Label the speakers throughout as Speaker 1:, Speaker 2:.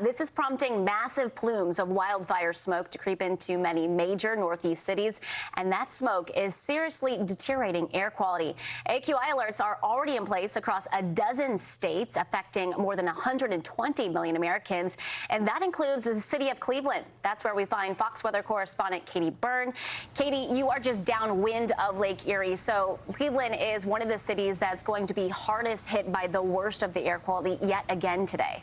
Speaker 1: This is prompting massive plumes of wildfire smoke to creep into many major Northeast cities, and that smoke is seriously deteriorating air quality. AQI alerts are already in place across a dozen states, affecting more than 120 million Americans, and that includes the city of Cleveland. That's where we find Fox Weather Correspondent Katie Byrne. Katie, you are just downwind of Lake Erie, so Cleveland is one of the cities that's going to be hardest hit by the worst of the air quality yet again today.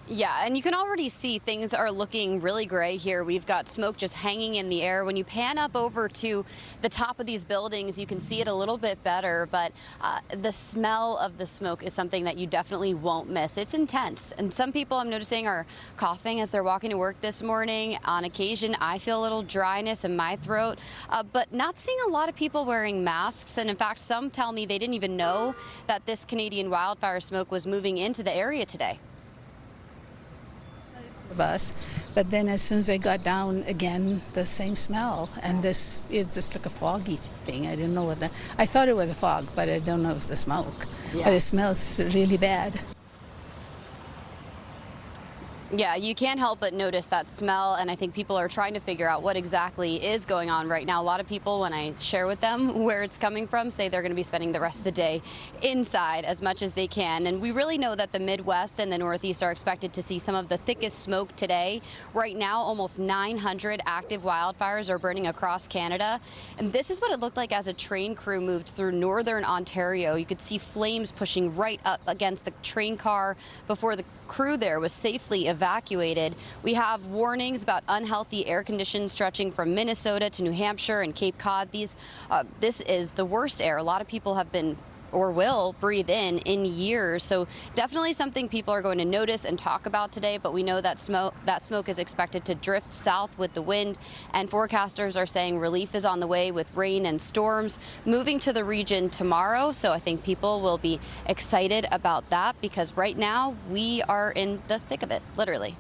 Speaker 2: Yeah, and you can already see things are looking really gray here. We've got smoke just hanging in the air. When you pan up over to the top of these buildings, you can see it a little bit better, but the smell of the smoke is something that you definitely won't miss. It's intense, and some people I'm noticing are coughing as they're walking to work this morning. On occasion, I feel a little dryness in my throat, but not seeing a lot of people wearing masks, and in fact, some tell me they didn't even know that this Canadian wildfire smoke was moving into the area today.
Speaker 3: Bus, but then as soon as I got down again, the same smell, and this is just like a foggy thing. I didn't know what I thought it was a fog, but I don't know if it's the smoke. Yeah. But it smells really bad.
Speaker 2: Yeah, you can't help but notice that smell, and I think people are trying to figure out what exactly is going on right now. A lot of people, when I share with them where it's coming from, say they're going to be spending the rest of the day inside as much as they can. And we really know that the Midwest and the Northeast are expected to see some of the thickest smoke today. Right now, almost 900 active wildfires are burning across Canada. And this is what it looked like as a train crew moved through northern Ontario. You could see flames pushing right up against the train car before the crew there was safely evacuated. We have warnings about unhealthy air conditions stretching from Minnesota to New Hampshire and Cape Cod. This is the worst air a lot of people have been or will breathe in years. So definitely something people are going to notice and talk about today, but we know that smoke is expected to drift south with the wind, and forecasters are saying relief is on the way with rain and storms moving to the region tomorrow. So I think people will be excited about that, because right now we are in the thick of it, literally.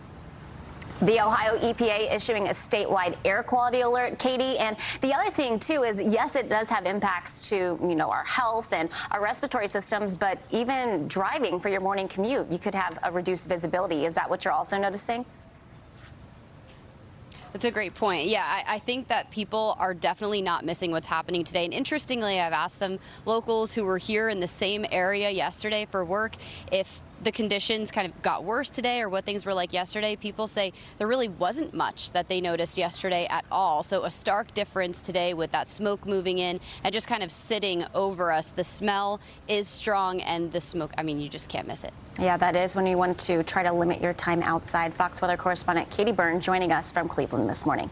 Speaker 1: The Ohio EPA issuing a statewide air quality alert, Katie. And the other thing, too, is, yes, it does have impacts to, our health and our respiratory systems, but even driving for your morning commute, you could have a reduced visibility. Is that what you're also noticing?
Speaker 2: That's a great point. Yeah, I think that people are definitely not missing what's happening today. And interestingly, I've asked some locals who were here in the same area yesterday for work if the conditions kind of got worse today or what things were like yesterday. People say there really wasn't much that they noticed yesterday at all. So a stark difference today with that smoke moving in and just kind of sitting over us. The smell is strong, and the smoke, you just can't miss it.
Speaker 1: Yeah, that is when you want to try to limit your time outside. Fox Weather Correspondent Katie Byrne joining us from Cleveland this morning.